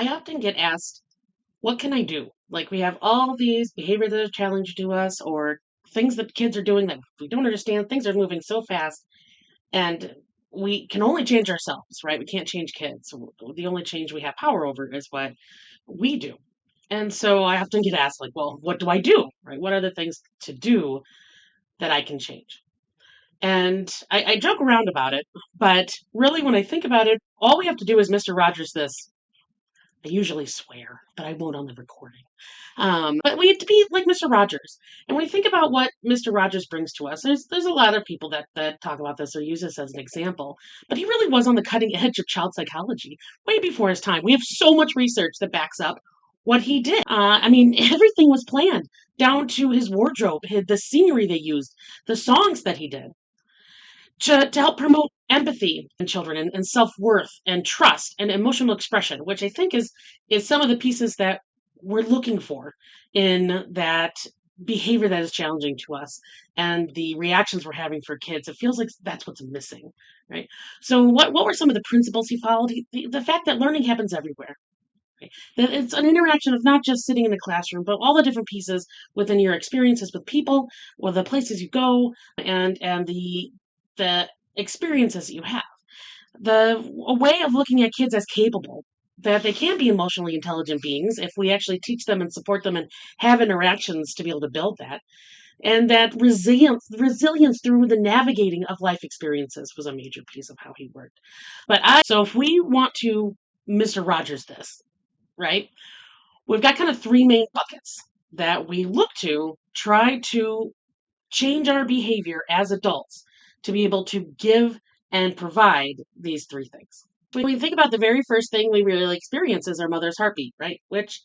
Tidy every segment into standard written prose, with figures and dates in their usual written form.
I often get asked, what can I do? Like we have all these behaviors that are challenging to us or things that kids are doing that we don't understand. Things are moving so fast and we can only change ourselves, right? We can't change kids. The only change we have power over is what we do. And so I often get asked, like, well, what do I do? Right? What are the things to do that I can change? And I joke around about it, but really, when I think about it, all we have to do is Mr. Rogers this. I usually swear, but I won't on the recording. But we have to be like Mr. Rogers. And when we think about what Mr. Rogers brings to us, there's a lot of people that talk about this or use this as an example. But he really was on the cutting edge of child psychology way before his time. We have so much research that backs up what he did. I mean, everything was planned down to his wardrobe, the scenery they used, the songs that he did to help promote empathy in children and self-worth and trust and emotional expression, which I think is some of the pieces that we're looking for in that behavior that is challenging to us and the reactions we're having for kids. It feels like that's what's missing, right? So what were some of the principles he followed? The fact that learning happens everywhere. Right? That it's an interaction of not just sitting in a classroom, but all the different pieces within your experiences with people, or the places you go, and the experiences that you have. A way of looking at kids as capable, that they can be emotionally intelligent beings if we actually teach them and support them and have interactions to be able to build that. And that resilience through the navigating of life experiences was a major piece of how he worked. So if we want to Mr. Rogers this, right? We've got kind of three main buckets that we look to try to change our behavior as adults to be able to give and provide these three things. When we think about the very first thing we really experience is our mother's heartbeat, right? Which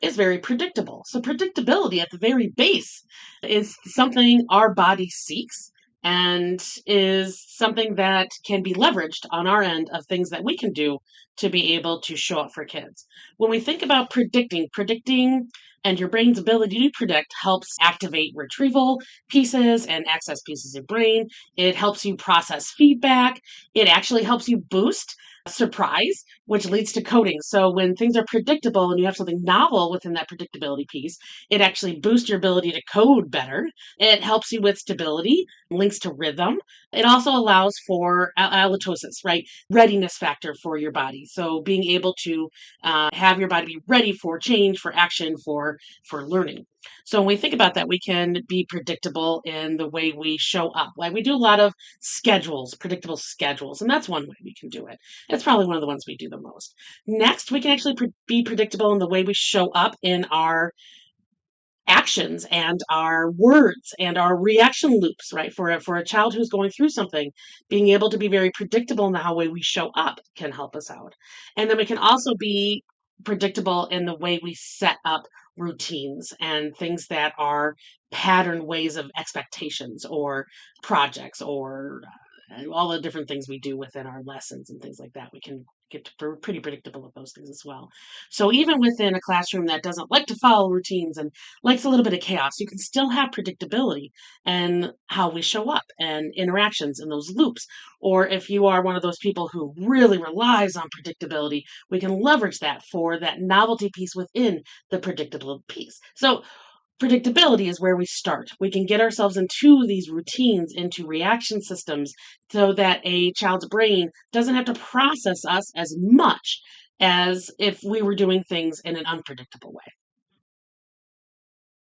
is very predictable. So predictability at the very base is something our body seeks and is something that can be leveraged on our end of things that we can do to be able to show up for kids. When we think about predicting and your brain's ability to predict helps activate retrieval pieces and access pieces of brain. It helps you process feedback. It actually helps you boost surprise, which leads to coding. So when things are predictable and you have something novel within that predictability piece, it actually boosts your ability to code better. It helps you with stability, links to rhythm. It also allows for halitosis, right? Readiness factor for your body. So being able to have your body be ready for change, for action, for learning. So when we think about that, we can be predictable in the way we show up. Like we do a lot of schedules, predictable schedules, and that's one way we can do it. It's probably one of the ones we do the most. Next, we can actually be predictable in the way we show up in our actions and our words and our reaction loops, right? For a child who's going through something, being able to be very predictable in the way we show up can help us out. And then we can also be predictable in the way we set up routines and things that are pattern ways of expectations or projects or all the different things we do within our lessons and things like that. We can get pretty predictable at those things as well. So even within a classroom that doesn't like to follow routines and likes a little bit of chaos, you can still have predictability and how we show up and interactions in those loops. Or if you are one of those people who really relies on predictability, we can leverage that for that novelty piece within the predictable piece. So predictability is where we start. We can get ourselves into these routines, into reaction systems, so that a child's brain doesn't have to process us as much as if we were doing things in an unpredictable way.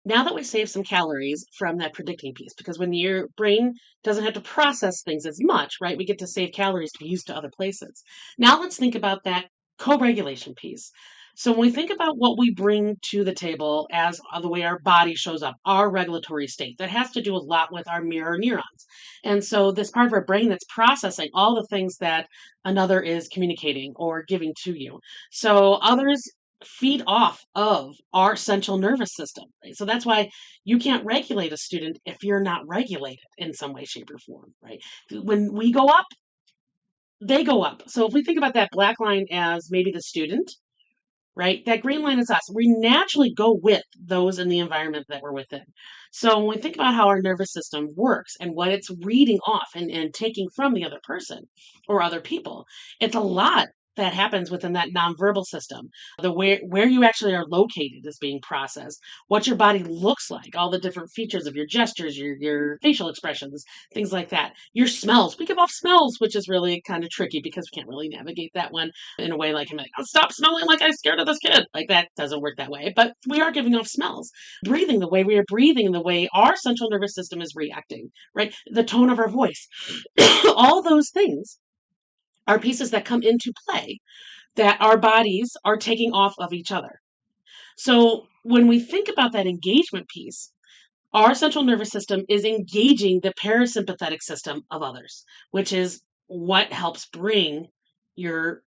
Now that we save some calories from that predicting piece, because when your brain doesn't have to process things as much, right, we get to save calories to be used to other places. Now let's think about that co-regulation piece. So when we think about what we bring to the table as the way our body shows up, our regulatory state, that has to do a lot with our mirror neurons. And so this part of our brain that's processing all the things that another is communicating or giving to you. So others feed off of our central nervous system. Right? So that's why you can't regulate a student if you're not regulated in some way, shape, or form, right? When we go up, they go up. So if we think about that black line as maybe the student, right? That green line is us. We naturally go with those in the environment that we're within. So when we think about how our nervous system works and what it's reading off and taking from the other person or other people, it's a lot that happens within that nonverbal system. The where you actually are located is being processed. What your body looks like, all the different features of your gestures, your facial expressions, things like that. Your smells. We give off smells, which is really kind of tricky because we can't really navigate that one in a way like I'm like, oh, stop smelling like I'm scared of this kid. Like that doesn't work that way. But we are giving off smells. Breathing, the way we are breathing, the way our central nervous system is reacting, right? The tone of our voice. All those things are pieces that come into play that our bodies are taking off of each other. So when we think about that engagement piece, our central nervous system is engaging the parasympathetic system of others, which is what helps bring your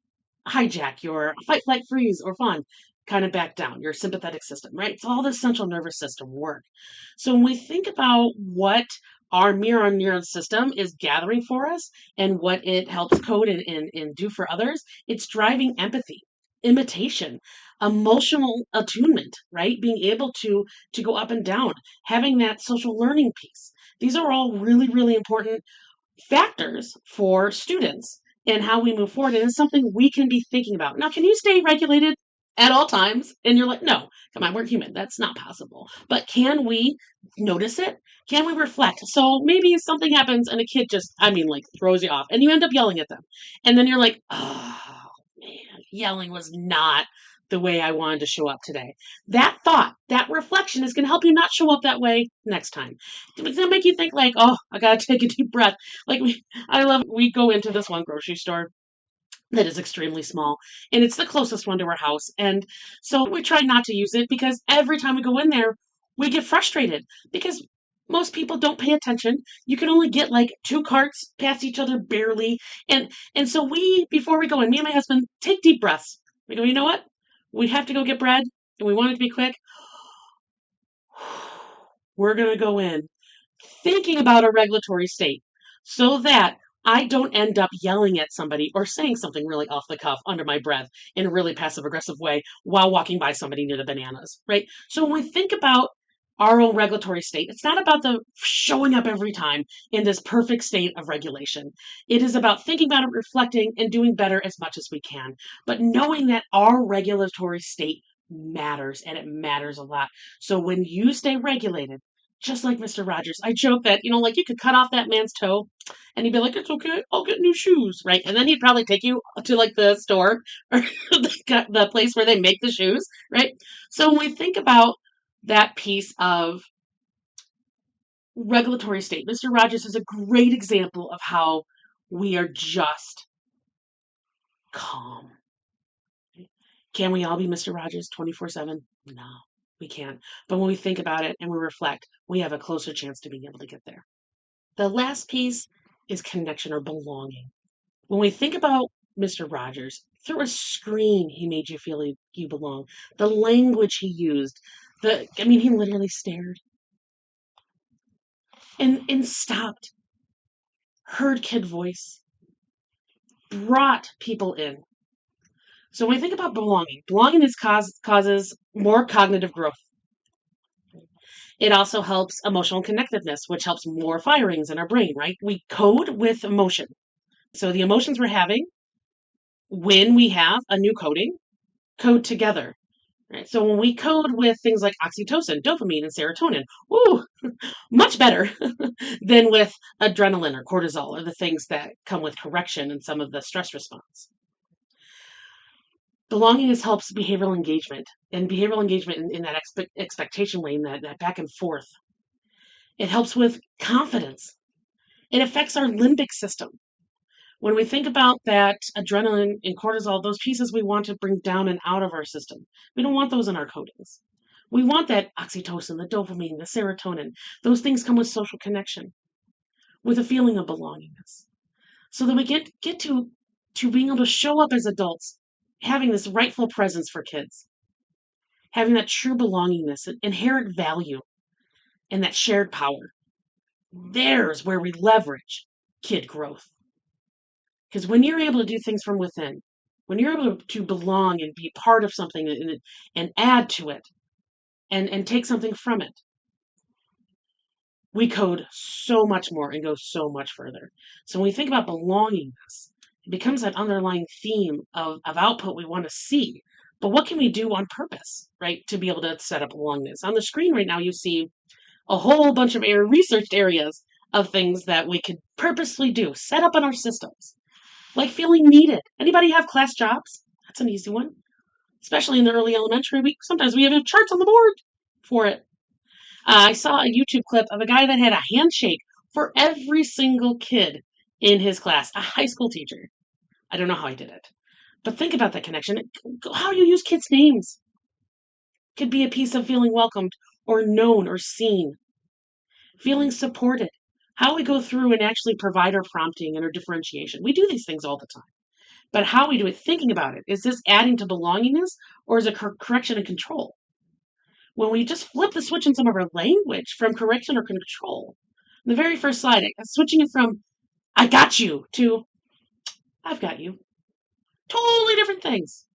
hijack, your fight, flight, freeze, or fawn kind of back down, your sympathetic system, right? It's all the central nervous system work. So when we think about what our mirror neuron system is gathering for us and what it helps code and do for others, it's driving empathy, imitation, emotional attunement, right? Being able to go up and down, having that social learning piece. These are all really, really important factors for students and how we move forward. And it's something we can be thinking about. Now, can you stay regulated at all times? And you're like, no, come on, we're human. That's not possible. But can we notice it? Can we reflect? So maybe something happens and a kid just, like throws you off and you end up yelling at them. And then you're like, oh man, yelling was not the way I wanted to show up today. That thought, that reflection is going to help you not show up that way next time. It's going to make you think like, oh, I got to take a deep breath. Like we go into this one grocery store that is extremely small and it's the closest one to our house. And so we try not to use it because every time we go in there, we get frustrated because most people don't pay attention. You can only get like 2 carts past each other barely. And so before we go in, me and my husband take deep breaths. We go, you know what? We have to go get bread and we want it to be quick. We're going to go in thinking about a regulatory state so that I don't end up yelling at somebody or saying something really off the cuff under my breath in a really passive aggressive way while walking by somebody near the bananas, right? So when we think about our own regulatory state, it's not about the showing up every time in this perfect state of regulation. It is about thinking about it, reflecting, and doing better as much as we can. But knowing that our regulatory state matters and it matters a lot. So when you stay regulated, just like Mr. Rodgers, I joke that, like you could cut off that man's toe and he'd be like, it's okay, I'll get new shoes, right? And then he'd probably take you to like the store or the place where they make the shoes, right? So when we think about that piece of regulatory state, Mr. Rodgers is a great example of how we are just calm. Can we all be Mr. Rodgers 24/7? No, we can't. But when we think about it and we reflect, we have a closer chance to being able to get there. The last piece is connection or belonging. When we think about Mr. Rodgers, through a screen, he made you feel you belong. The language he used, he literally stared and stopped, heard kid voice, brought people in. So when we think about belonging causes more cognitive growth. It also helps emotional connectiveness, which helps more firings in our brain, right? We code with emotion. So the emotions we're having when we have a new code together. Right? So when we code with things like oxytocin, dopamine, and serotonin, woo, much better than with adrenaline or cortisol or the things that come with correction and some of the stress response. Belonging helps behavioral engagement, and behavioral engagement in that expectation lane, that back and forth. It helps with confidence. It affects our limbic system. When we think about that adrenaline and cortisol, those pieces we want to bring down and out of our system, we don't want those in our codings. We want that oxytocin, the dopamine, the serotonin. Those things come with social connection, with a feeling of belongingness. So that we get to being able to show up as adults, having this rightful presence for kids, having that true belongingness, inherent value, and that shared power. There's where we leverage kid growth. Because when you're able to do things from within, when you're able to belong and be part of something and add to it and take something from it, we code so much more and go so much further. So when we think about belongingness, It becomes that underlying theme of output we want to see. But what can we do on purpose, right, to be able to set up belongingness? On the screen right now, you see a whole bunch of researched areas of things that we could purposely do, set up in our systems, like feeling needed. Anybody have class jobs? That's an easy one, especially in the early elementary week. Sometimes we have charts on the board for it. I saw a YouTube clip of a guy that had a handshake for every single kid in his class, a high school teacher. I don't know how he did it, but think about that connection. How you use kids' names could be a piece of feeling welcomed or known or seen, feeling supported. How we go through and actually provide our prompting and our differentiation. We do these things all the time. But how we do it, thinking about it, is this adding to belongingness or is it correction and control? When we just flip the switch in some of our language from correction or control, the very first slide, switching it from I got you to I've got you. Totally different things.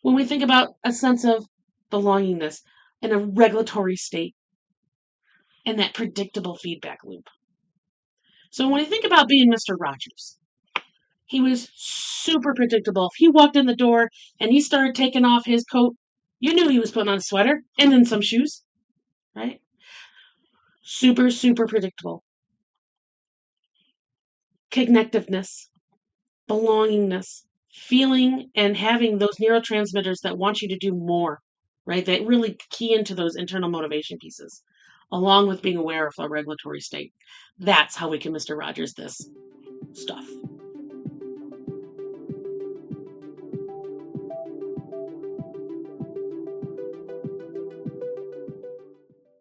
When we think about a sense of belongingness in a regulatory state and that predictable feedback loop. So when we think about being Mr. Rodgers, he was super predictable. If he walked in the door and he started taking off his coat, you knew he was putting on a sweater and then some shoes, right? Super, super predictable. Connectiveness, belongingness, feeling and having those neurotransmitters that want you to do more, right? That really key into those internal motivation pieces, along with being aware of a regulatory state. That's how we can Mr. Rogers this stuff.